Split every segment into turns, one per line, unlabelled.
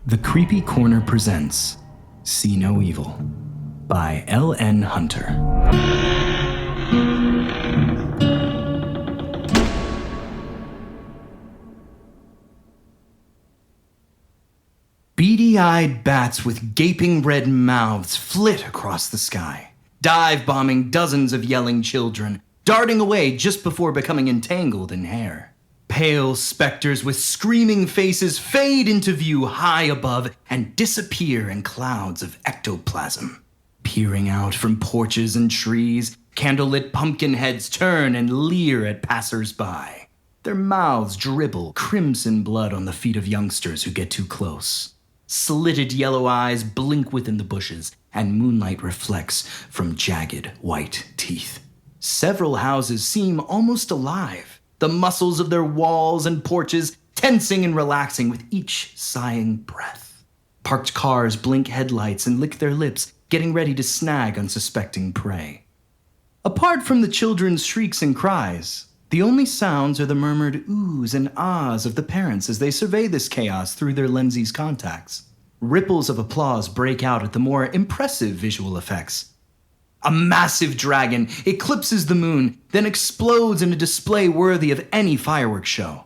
The Creepy Corner presents See No Evil by L.N. Hunter. Beady-eyed bats with gaping red mouths flit across the sky, dive-bombing dozens of yelling children, darting away just before becoming entangled in hair. Pale specters with screaming faces fade into view high above and disappear in clouds of ectoplasm. Peering out from porches and trees, candlelit pumpkin heads turn and leer at passers-by. Their mouths dribble crimson blood on the feet of youngsters who get too close. Slitted yellow eyes blink within the bushes, and moonlight reflects from jagged white teeth. Several houses seem almost alive, the muscles of their walls and porches tensing and relaxing with each sighing breath. Parked cars blink headlights and lick their lips, getting ready to snag unsuspecting prey. Apart from the children's shrieks and cries, the only sounds are the murmured oohs and ahs of the parents as they survey this chaos through their lenses contacts. Ripples of applause break out at the more impressive visual effects. A massive dragon eclipses the moon, then explodes in a display worthy of any fireworks show.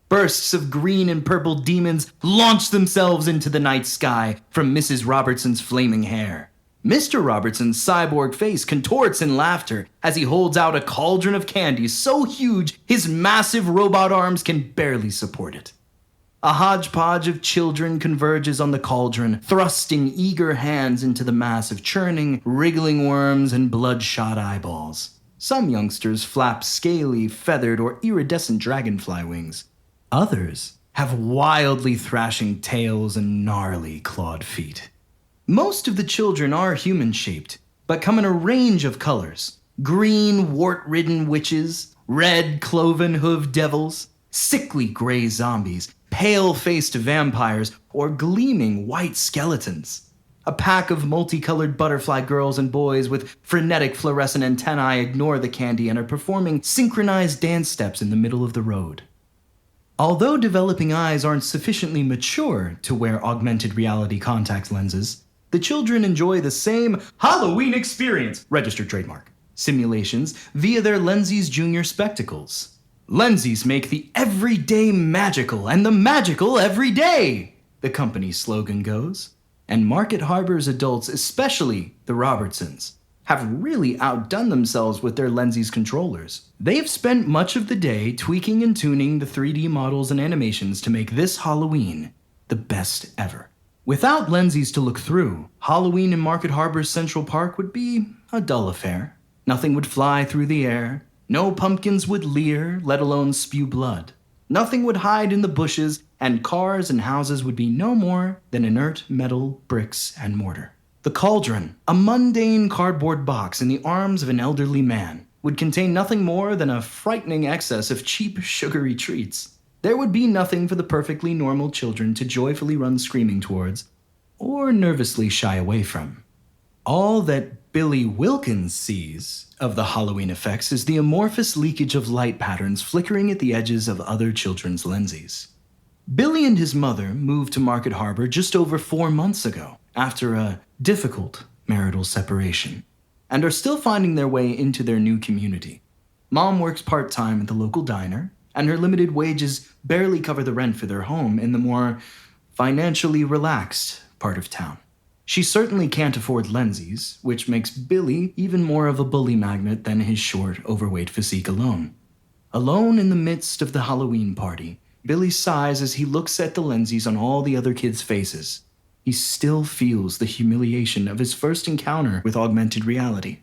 Bursts of green and purple demons launch themselves into the night sky from Mrs. Robertson's flaming hair. Mr. Robertson's cyborg face contorts in laughter as he holds out a cauldron of candy so huge his massive robot arms can barely support it. A hodgepodge of children converges on the cauldron, thrusting eager hands into the mass of churning, wriggling worms and bloodshot eyeballs. Some youngsters flap scaly, feathered, or iridescent dragonfly wings. Others have wildly thrashing tails and gnarly clawed feet. Most of the children are human-shaped, but come in a range of colors. Green, wart-ridden witches, red, cloven-hooved devils, sickly gray zombies, pale-faced vampires, or gleaming white skeletons. A pack of multicolored butterfly girls and boys with frenetic fluorescent antennae ignore the candy and are performing synchronized dance steps in the middle of the road. Although developing eyes aren't sufficiently mature to wear augmented reality contact lenses, the children enjoy the same Halloween experience, registered trademark, simulations via their Lenses Junior spectacles. Lenses make the everyday magical and the magical every day, the company's slogan goes. And Market Harbor's adults, especially the Robertsons, have really outdone themselves with their Lenses controllers. They've spent much of the day tweaking and tuning the 3D models and animations to make this Halloween the best ever. Without Lenses to look through, Halloween in Market Harbor's Central Park would be a dull affair. Nothing would fly through the air. No pumpkins would leer, let alone spew blood. Nothing would hide in the bushes, and cars and houses would be no more than inert metal, bricks, and mortar. The cauldron, a mundane cardboard box in the arms of an elderly man, would contain nothing more than a frightening excess of cheap, sugary treats. There would be nothing for the perfectly normal children to joyfully run screaming towards, or nervously shy away from. All that Billy Wilkins sees of the Halloween effects is the amorphous leakage of light patterns flickering at the edges of other children's lenses. Billy and his mother moved to Market Harbor just over 4 months ago, after a difficult marital separation, and are still finding their way into their new community. Mom works part-time at the local diner, and her limited wages barely cover the rent for their home in the more financially relaxed part of town. She certainly can't afford lenses, which makes Billy even more of a bully magnet than his short, overweight physique alone. Alone in the midst of the Halloween party, Billy sighs as he looks at the lenses on all the other kids' faces. He still feels the humiliation of his first encounter with augmented reality.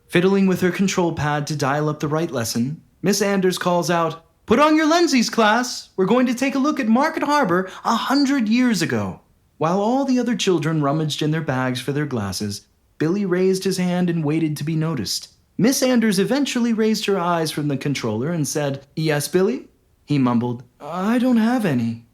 Fiddling with her control pad to dial up the right lesson, Miss Anders calls out, "Put on your lenses, class. We're going to take a look at Market Harbor 100 years ago." While all the other children rummaged in their bags for their glasses, Billy raised his hand and waited to be noticed. Miss Anders eventually raised her eyes from the controller and said, "Yes, Billy?" He mumbled, "I don't have any."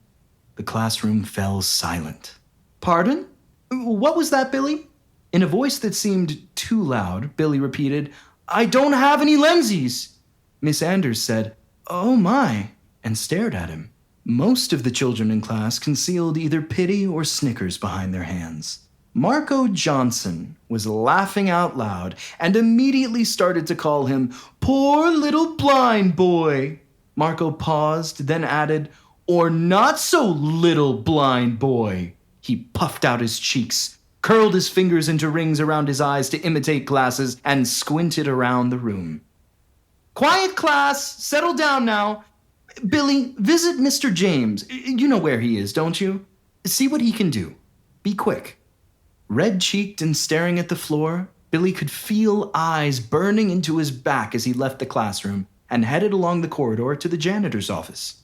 The classroom fell silent. "Pardon? What was that, Billy?" In a voice that seemed too loud, Billy repeated, "I don't have any lenses." Miss Anders said, "Oh my," and stared at him. Most of the children in class concealed either pity or snickers behind their hands. Marco Johnson was laughing out loud and immediately started to call him, "Poor little blind boy." Marco paused, then added, "Or not so little blind boy." He puffed out his cheeks, curled his fingers into rings around his eyes to imitate glasses, and squinted around the room. "Quiet, class! Settle down now. Billy, visit Mr. James. You know where he is, don't you? See what he can do. Be quick." Red-cheeked and staring at the floor, Billy could feel eyes burning into his back as he left the classroom and headed along the corridor to the janitor's office.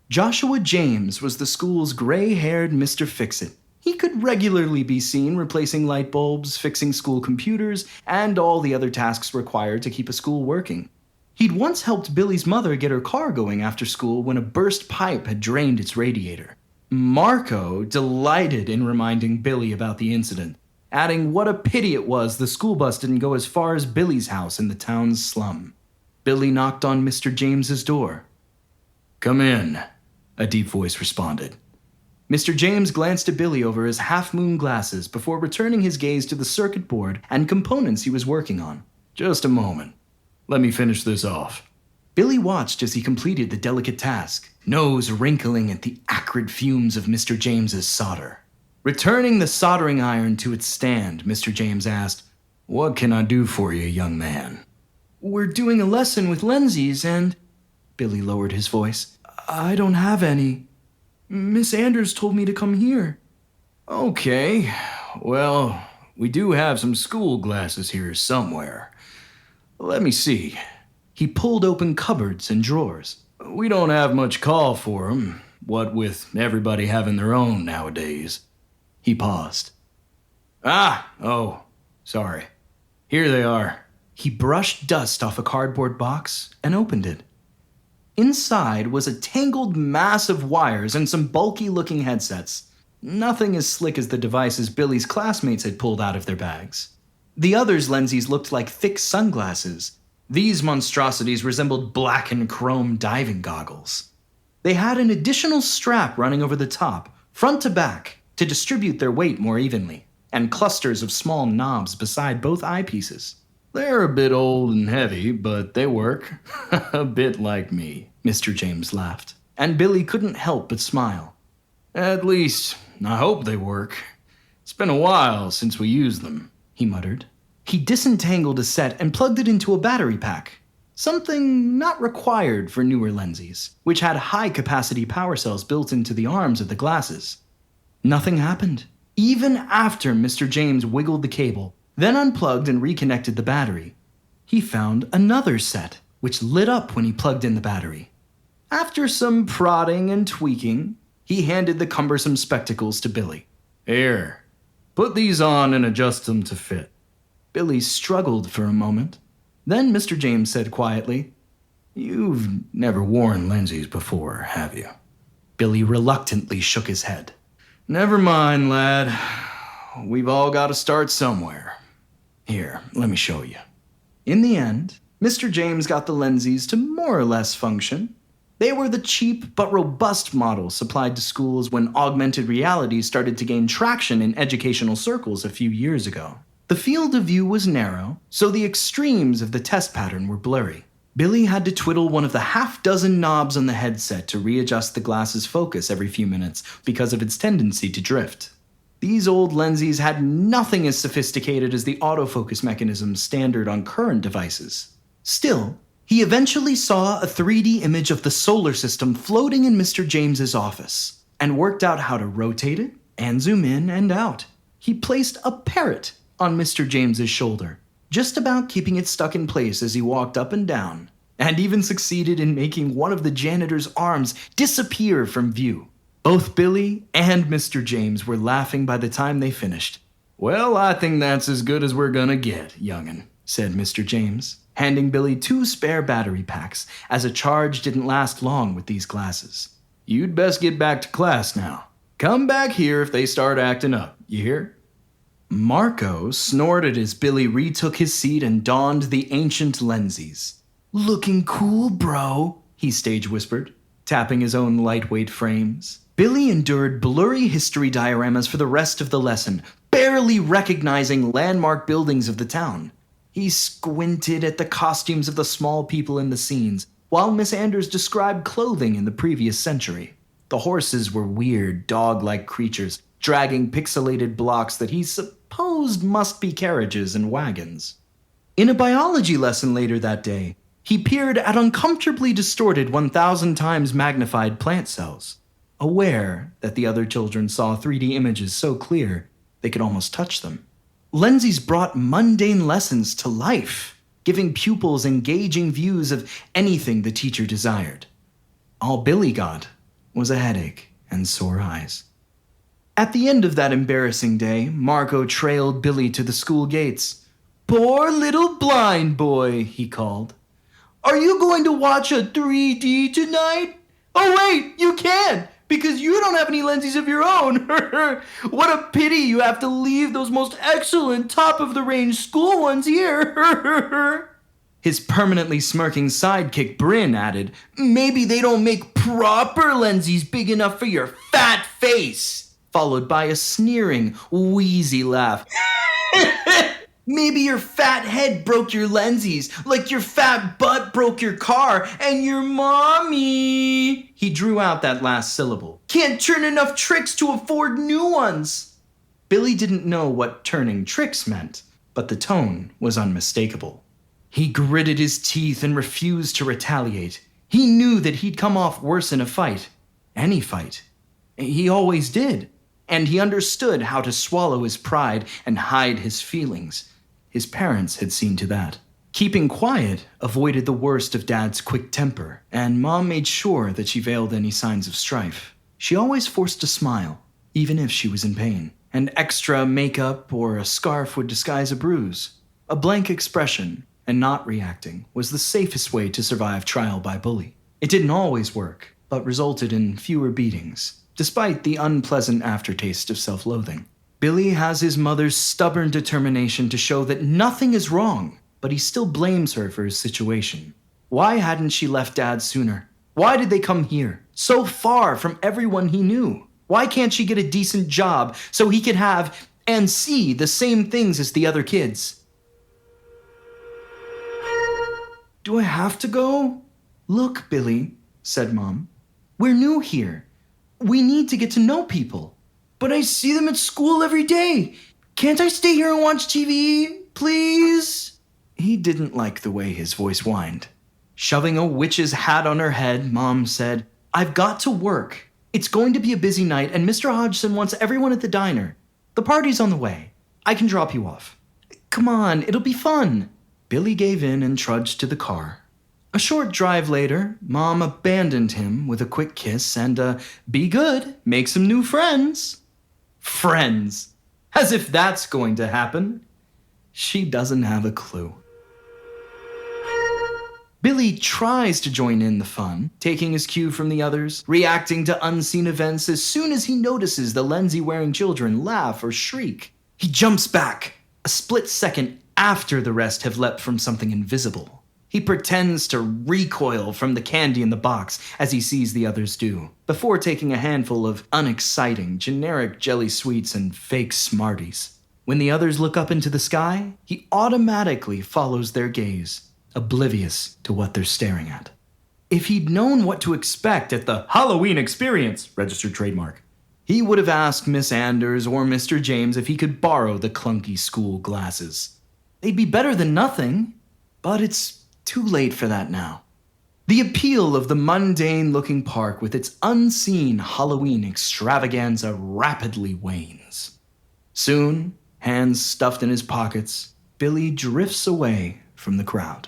Joshua James was the school's gray-haired Mr. Fix-It. He could regularly be seen replacing light bulbs, fixing school computers, and all the other tasks required to keep a school working. He'd once helped Billy's mother get her car going after school when a burst pipe had drained its radiator. Marco delighted in reminding Billy about the incident, adding what a pity it was the school bus didn't go as far as Billy's house in the town's slum. Billy knocked on Mr. James's door. "Come in," a deep voice responded. Mr. James glanced at Billy over his half-moon glasses before returning his gaze to the circuit board and components he was working on. "Just a moment. Let me finish this off." Billy watched as he completed the delicate task, nose wrinkling at the acrid fumes of Mr. James's solder. Returning the soldering iron to its stand, Mr. James asked, "What can I do for you, young man?" "We're doing a lesson with lenses and..." Billy lowered his voice. "I don't have any. Miss Anders told me to come here." "Okay, well, we do have some school glasses here somewhere. Let me see." He pulled open cupboards and drawers. "We don't have much call for 'em, what with everybody having their own nowadays." He paused. Sorry. Here they are." He brushed dust off a cardboard box and opened it. Inside was a tangled mass of wires and some bulky-looking headsets. Nothing as slick as the devices Billy's classmates had pulled out of their bags. The others' lenses looked like thick sunglasses. These monstrosities resembled black and chrome diving goggles. They had an additional strap running over the top, front to back, to distribute their weight more evenly, and clusters of small knobs beside both eyepieces. "They're a bit old and heavy, but they work." "A bit like me," Mr. James laughed, and Billy couldn't help but smile. "At least, I hope they work. It's been a while since we used them," he muttered. He disentangled a set and plugged it into a battery pack, something not required for newer lenses, which had high-capacity power cells built into the arms of the glasses. Nothing happened, even after Mr. James wiggled the cable, then unplugged and reconnected the battery. He found another set, which lit up when he plugged in the battery. After some prodding and tweaking, he handed the cumbersome spectacles to Billy. "Here, put these on and adjust them to fit." Billy struggled for a moment. Then Mr. James said quietly, "You've never worn lenses before, have you?" Billy reluctantly shook his head. "Never mind, lad. We've all got to start somewhere. Here, let me show you." In the end, Mr. James got the lenses to more or less function. They were the cheap but robust models supplied to schools when augmented reality started to gain traction in educational circles a few years ago. The field of view was narrow, so the extremes of the test pattern were blurry. Billy had to twiddle one of the half-dozen knobs on the headset to readjust the glass's focus every few minutes because of its tendency to drift. These old lenses had nothing as sophisticated as the autofocus mechanism standard on current devices. Still, he eventually saw a 3D image of the solar system floating in Mr. James's office, and worked out how to rotate it and zoom in and out. He placed a parrot on Mr. James's shoulder, just about keeping it stuck in place as he walked up and down, and even succeeded in making one of the janitor's arms disappear from view. Both Billy and Mr. James were laughing by the time they finished. "Well, I think that's as good as we're gonna get, young'un," said Mr. James, handing Billy 2 spare battery packs, as a charge didn't last long with these glasses. "You'd best get back to class now. Come back here if they start acting up, you hear?" Marco snorted as Billy retook his seat and donned the ancient lenses. "Looking cool, bro," he stage whispered. tapping his own lightweight frames. Billy endured blurry history dioramas for the rest of the lesson, barely recognizing landmark buildings of the town. He squinted at the costumes of the small people in the scenes, while Miss Anders described clothing in the previous century. The horses were weird, dog-like creatures, dragging pixelated blocks that he supposed must be carriages and wagons. In a biology lesson later that day, he peered at uncomfortably distorted 1,000 times magnified plant cells, aware that the other children saw 3D images so clear they could almost touch them. Lenses brought mundane lessons to life, giving pupils engaging views of anything the teacher desired. All Billy got was a headache and sore eyes. At the end of that embarrassing day, Marco trailed Billy to the school gates. "Poor little blind boy," he called. "Are you going to watch a 3D tonight? Oh wait, you can't, because you don't have any lenses of your own. What a pity you have to leave those most excellent top-of-the-range school ones here." His permanently smirking sidekick Bryn added, "Maybe they don't make proper lenses big enough for your fat face," followed by a sneering, wheezy laugh. "Maybe your fat head broke your lenses, like your fat butt broke your car, and your mommy," he drew out that last syllable, "can't turn enough tricks to afford new ones." Billy didn't know what turning tricks meant, but the tone was unmistakable. He gritted his teeth and refused to retaliate. He knew that he'd come off worse in a fight. Any fight. He always did. And he understood how to swallow his pride and hide his feelings. His parents had seen to that. Keeping quiet avoided the worst of Dad's quick temper, and Mom made sure that she veiled any signs of strife. She always forced a smile, even if she was in pain. And extra makeup or a scarf would disguise a bruise. A blank expression and not reacting was the safest way to survive trial by bully. It didn't always work, but resulted in fewer beatings, despite the unpleasant aftertaste of self-loathing. Billy has his mother's stubborn determination to show that nothing is wrong, but he still blames her for his situation. Why hadn't she left Dad sooner? Why did they come here, so far from everyone he knew? Why can't she get a decent job so he could have and see the same things as the other kids? "Do I have to go?" "Look, Billy," said Mom. "We're new here. We need to get to know people." "But I see them at school every day. Can't I stay here and watch TV, please?" He didn't like the way his voice whined. Shoving a witch's hat on her head, Mom said, "I've got to work. It's going to be a busy night, and Mr. Hodgson wants everyone at the diner. The party's on the way. I can drop you off. Come on, it'll be fun." Billy gave in and trudged to the car. A short drive later, Mom abandoned him with a quick kiss and "Be good, make some new friends." Friends. As if that's going to happen. She doesn't have a clue. Billy tries to join in the fun, taking his cue from the others, reacting to unseen events as soon as he notices the lensy-wearing children laugh or shriek. He jumps back, a split second after the rest have leapt from something invisible. He pretends to recoil from the candy in the box as he sees the others do, before taking a handful of unexciting, generic jelly sweets and fake Smarties. When the others look up into the sky, he automatically follows their gaze, oblivious to what they're staring at. If he'd known what to expect at the Halloween experience, registered trademark, he would have asked Miss Anders or Mr. James if he could borrow the clunky school glasses. They'd be better than nothing, but it's too late for that now. The appeal of the mundane-looking park with its unseen Halloween extravaganza rapidly wanes. Soon, hands stuffed in his pockets, Billy drifts away from the crowd.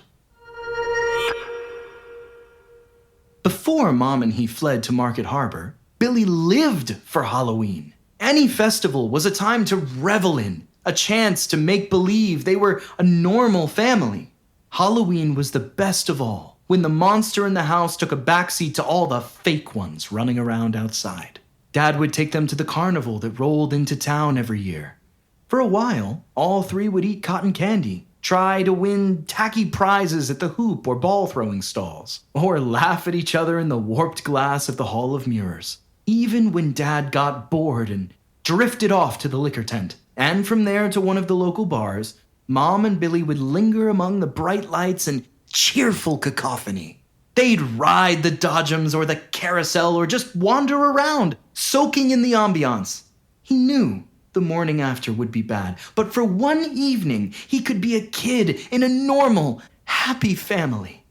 Before Mom and he fled to Market Harbor, Billy lived for Halloween. Any festival was a time to revel in, a chance to make believe they were a normal family. Halloween was the best of all, when the monster in the house took a backseat to all the fake ones running around outside. Dad would take them to the carnival that rolled into town every year. For a while, all three would eat cotton candy, try to win tacky prizes at the hoop or ball throwing stalls, or laugh at each other in the warped glass of the Hall of Mirrors. Even when Dad got bored and drifted off to the liquor tent, and from there to one of the local bars, Mom and Billy would linger among the bright lights and cheerful cacophony. They'd ride the dodgems or the carousel or just wander around, soaking in the ambiance. He knew the morning after would be bad, but for one evening, he could be a kid in a normal, happy family.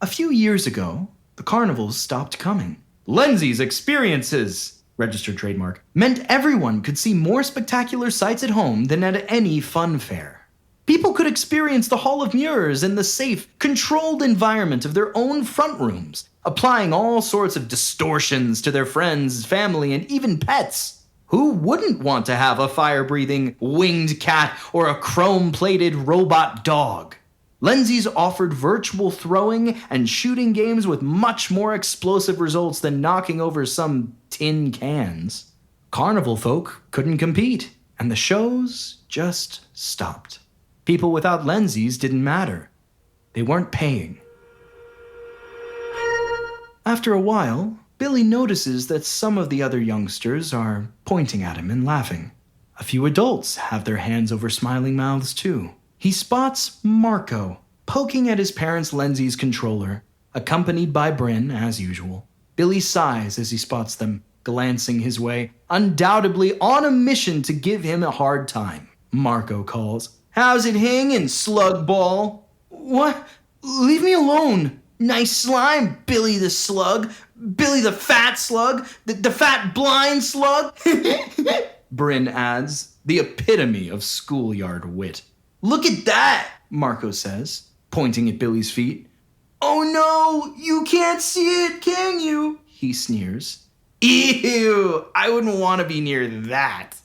A few years ago, the carnivals stopped coming. Lindsay's experiences, registered trademark, meant everyone could see more spectacular sights at home than at any fun fair. People could experience the Hall of Mirrors in the safe, controlled environment of their own front rooms, applying all sorts of distortions to their friends, family, and even pets. Who wouldn't want to have a fire-breathing winged cat or a chrome-plated robot dog? Lindsay's offered virtual throwing and shooting games with much more explosive results than knocking over some tin cans. Carnival folk couldn't compete, and the shows just stopped. People without lenses didn't matter. They weren't paying. After a while, Billy notices that some of the other youngsters are pointing at him and laughing. A few adults have their hands over smiling mouths too. He spots Marco poking at his parents' lenses controller, accompanied by Bryn as usual. Billy sighs as he spots them, glancing his way, undoubtedly on a mission to give him a hard time. Marco calls, "How's it hanging, slug ball?" "What? Leave me alone. Nice slime, Billy the slug. Billy the fat slug. The fat blind slug." Bryn adds, the epitome of schoolyard wit. "Look at that," Marco says, pointing at Billy's feet. "Oh no, you can't see it, can you?" he sneers. "Ew, I wouldn't want to be near that."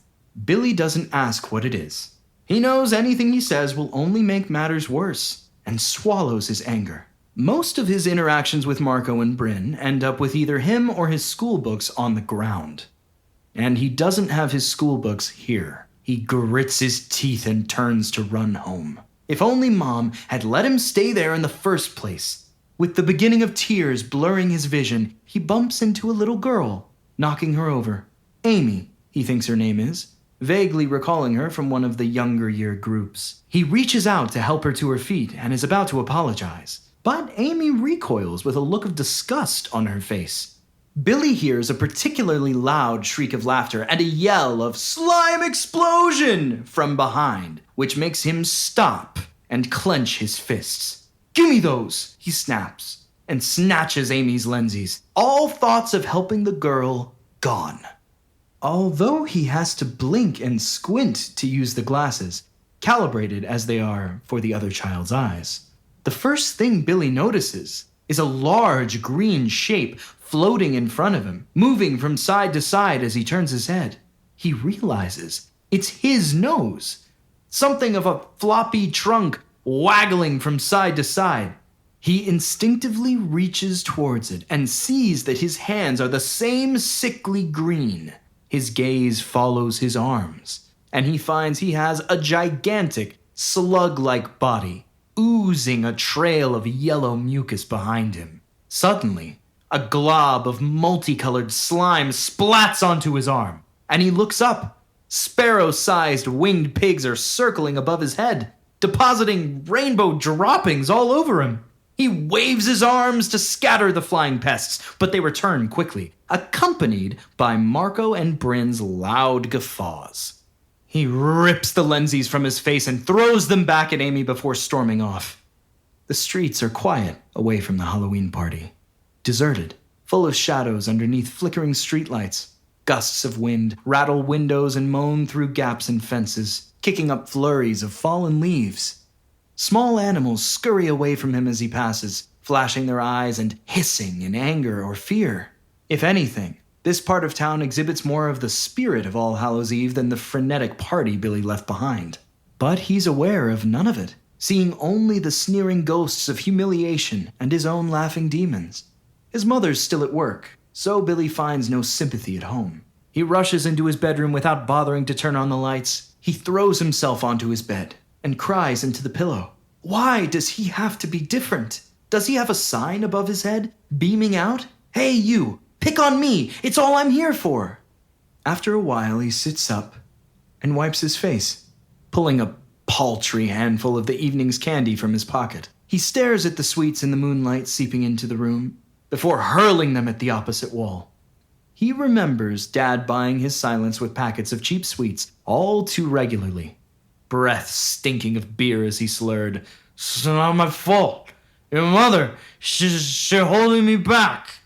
Billy doesn't ask what it is. He knows anything he says will only make matters worse, and swallows his anger. Most of his interactions with Marco and Bryn end up with either him or his school books on the ground. And he doesn't have his school books here. He grits his teeth and turns to run home. If only Mom had let him stay there in the first place. With the beginning of tears blurring his vision, he bumps into a little girl, knocking her over. Amy, he thinks her name is, vaguely recalling her from one of the younger year groups. He reaches out to help her to her feet and is about to apologize. But Amy recoils with a look of disgust on her face. Billy hears a particularly loud shriek of laughter and a yell of "Slime explosion!" from behind, which makes him stop and clench his fists. "Gimme those!" he snaps, and snatches Amy's lenses. All thoughts of helping the girl gone. Although he has to blink and squint to use the glasses, calibrated as they are for the other child's eyes, the first thing Billy notices is a large green shape floating in front of him, moving from side to side as he turns his head. He realizes it's his nose, something of a floppy trunk waggling from side to side. He instinctively reaches towards it and sees that his hands are the same sickly green. His gaze follows his arms, and he finds he has a gigantic, slug-like body, oozing a trail of yellow mucus behind him. Suddenly, a glob of multicolored slime splats onto his arm, and he looks up. Sparrow-sized winged pigs are circling above his head, depositing rainbow droppings all over him. He waves his arms to scatter the flying pests, but they return quickly, accompanied by Marco and Bryn's loud guffaws. He rips the lenses from his face and throws them back at Amy before storming off. The streets are quiet away from the Halloween party. Deserted, full of shadows underneath flickering streetlights. Gusts of wind rattle windows and moan through gaps in fences, kicking up flurries of fallen leaves. Small animals scurry away from him as he passes, flashing their eyes and hissing in anger or fear. If anything, this part of town exhibits more of the spirit of All Hallows Eve than the frenetic party Billy left behind. But he's aware of none of it, seeing only the sneering ghosts of humiliation and his own laughing demons. His mother's still at work, so Billy finds no sympathy at home. He rushes into his bedroom without bothering to turn on the lights. He throws himself onto his bed. and cries into the pillow. Why does he have to be different? Does he have a sign above his head, beaming out? Hey, you! Pick on me! It's all I'm here for! After a while, he sits up and wipes his face, pulling a paltry handful of the evening's candy from his pocket. He stares at the sweets in the moonlight seeping into the room, before hurling them at the opposite wall. He remembers Dad buying his silence with packets of cheap sweets all too regularly, breath stinking of beer as he slurred, "It's not my fault. Your mother, she's holding me back."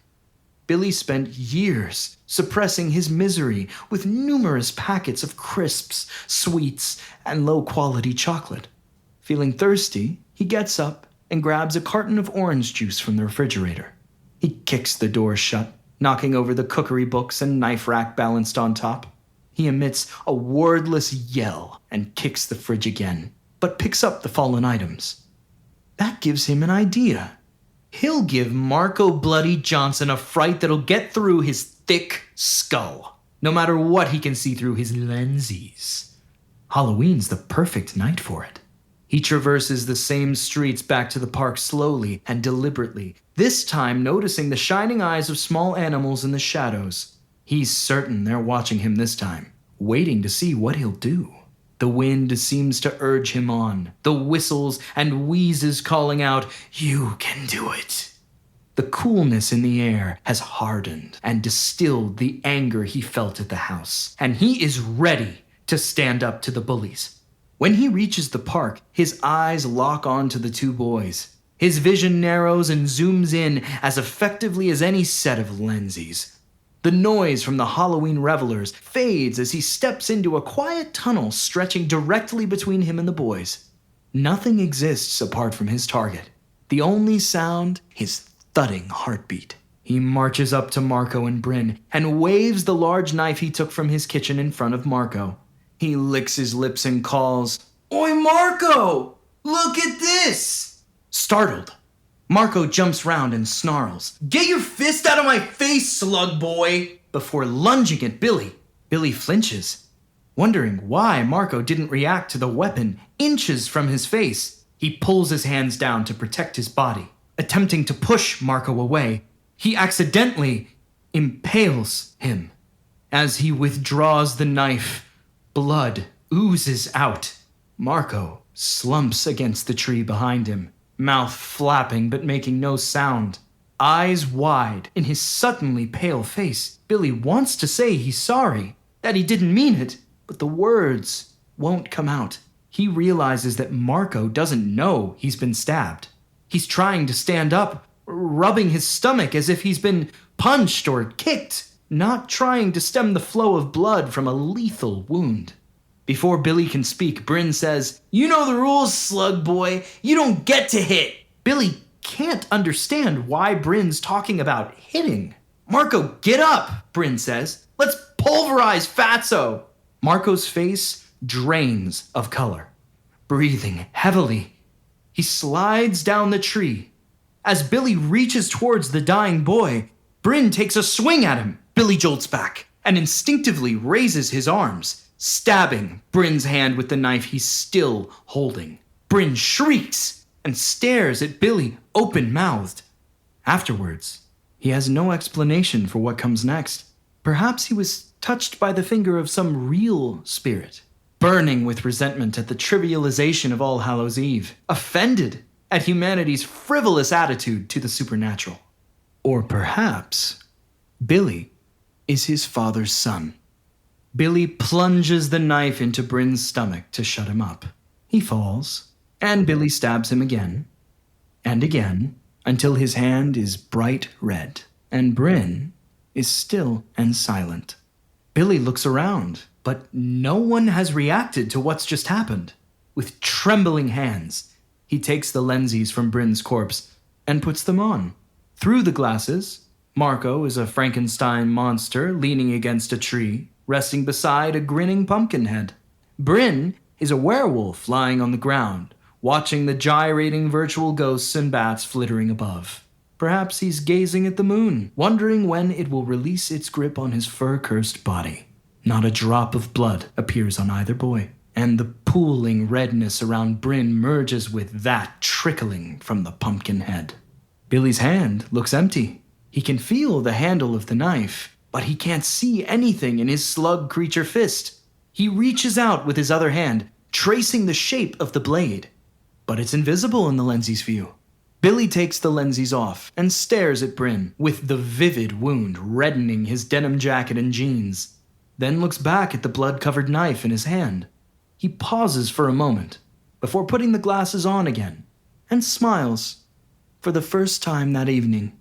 Billy spent years suppressing his misery with numerous packets of crisps, sweets, and low-quality chocolate. Feeling thirsty, he gets up and grabs a carton of orange juice from the refrigerator. He kicks the door shut, knocking over the cookery books and knife rack balanced on top. He emits a wordless yell and kicks the fridge again, but picks up the fallen items. That gives him an idea. He'll give Marco Bloody Johnson a fright that'll get through his thick skull, no matter what he can see through his lenses. Halloween's the perfect night for it. He traverses the same streets back to the park slowly and deliberately, this time noticing the shining eyes of small animals in the shadows. He's certain they're watching him this time, waiting to see what he'll do. The wind seems to urge him on, the whistles and wheezes calling out, "You can do it." The coolness in the air has hardened and distilled the anger he felt at the house, and he is ready to stand up to the bullies. When he reaches the park, his eyes lock on to the two boys. His vision narrows and zooms in as effectively as any set of lenses. The noise from the Halloween revelers fades as he steps into a quiet tunnel stretching directly between him and the boys. Nothing exists apart from his target. The only sound, his thudding heartbeat. He marches up to Marco and Bryn and waves the large knife he took from his kitchen in front of Marco. He licks his lips and calls, "Oi, Marco! Look at this!" Startled, Marco jumps round and snarls, "Get your fist out of my face, slug boy!" before lunging at Billy. Billy flinches, wondering why Marco didn't react to the weapon inches from his face. He pulls his hands down to protect his body. Attempting to push Marco away, he accidentally impales him. As he withdraws the knife, blood oozes out. Marco slumps against the tree behind him, mouth flapping but making no sound. Eyes wide in his suddenly pale face, Billy wants to say he's sorry, that he didn't mean it, but the words won't come out. He realizes that Marco doesn't know he's been stabbed. He's trying to stand up, rubbing his stomach as if he's been punched or kicked, not trying to stem the flow of blood from a lethal wound. Before Billy can speak, Bryn says, "You know the rules, slug boy. You don't get to hit." Billy can't understand why Bryn's talking about hitting. "Marco, get up," Bryn says. "Let's pulverize Fatso." Marco's face drains of color. Breathing heavily, he slides down the tree. As Billy reaches towards the dying boy, Bryn takes a swing at him. Billy jolts back and instinctively raises his arms, stabbing Bryn's hand with the knife he's still holding. Bryn shrieks and stares at Billy open-mouthed. Afterwards, he has no explanation for what comes next. Perhaps he was touched by the finger of some real spirit, burning with resentment at the trivialization of All Hallows' Eve, offended at humanity's frivolous attitude to the supernatural. Or perhaps Billy is his father's son. Billy plunges the knife into Bryn's stomach to shut him up. He falls, and Billy stabs him again, and again, until his hand is bright red, and Bryn is still and silent. Billy looks around, but no one has reacted to what's just happened. With trembling hands, he takes the lenses from Bryn's corpse and puts them on. Through the glasses, Marco is a Frankenstein monster leaning against a tree, resting beside a grinning pumpkin head. Bryn is a werewolf lying on the ground, watching the gyrating virtual ghosts and bats flittering above. Perhaps he's gazing at the moon, wondering when it will release its grip on his fur-cursed body. Not a drop of blood appears on either boy. and the pooling redness around Bryn merges with that trickling from the pumpkin head. Billy's hand looks empty. He can feel the handle of the knife, but he can't see anything in his slug creature fist. He reaches out with his other hand, tracing the shape of the blade, but it's invisible in the Lenzie's view. Billy takes the lenses off and stares at Bryn, with the vivid wound reddening his denim jacket and jeans, then looks back at the blood-covered knife in his hand. He pauses for a moment before putting the glasses on again and smiles. For the first time that evening,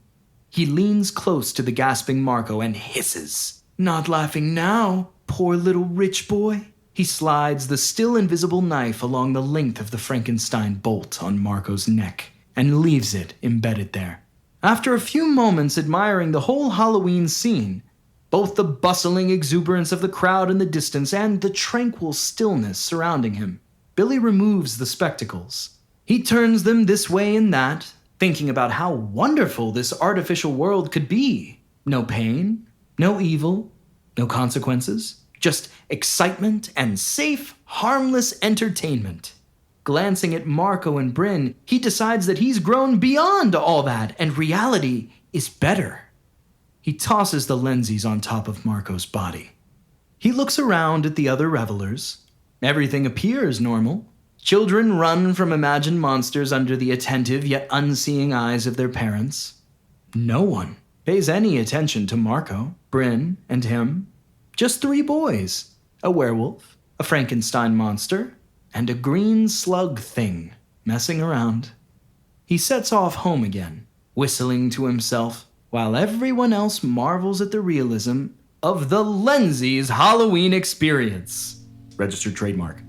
he leans close to the gasping Marco and hisses, "Not laughing now, poor little rich boy." He slides the still invisible knife along the length of the Frankenstein bolt on Marco's neck and leaves it embedded there. After a few moments admiring the whole Halloween scene, both the bustling exuberance of the crowd in the distance and the tranquil stillness surrounding him, Billy removes the spectacles. He turns them this way and that, thinking about how wonderful this artificial world could be. No pain, no evil, no consequences, just excitement and safe, harmless entertainment. Glancing at Marco and Bryn, he decides that he's grown beyond all that and reality is better. He tosses the lenses on top of Marco's body. He looks around at the other revelers. Everything appears normal. Children run from imagined monsters under the attentive yet unseeing eyes of their parents. No one pays any attention to Marco, Bryn, and him. Just 3 boys, a werewolf, a Frankenstein monster, and a green slug thing messing around. He sets off home again, whistling to himself, while everyone else marvels at the realism of the Lenzie's Halloween experience. Registered trademark.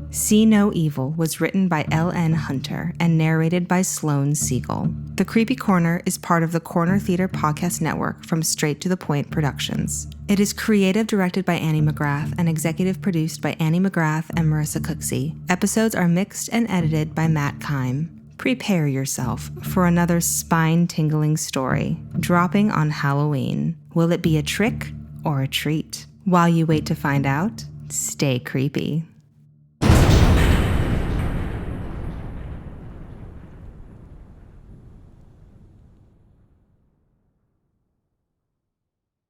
See No Evil was written by L.N. Hunter and narrated by Sloane Siegel. The Creepy Corner is part of the Corner Theater podcast network from Straight to the Point Productions. It is creative directed by Annie McGrath and executive produced by Annie McGrath and Marisa Cooksey. Episodes are mixed and edited by Matt Keim. Prepare yourself for another spine-tingling story dropping on Halloween. Will it be a trick or a treat? While you wait to find out, stay creepy.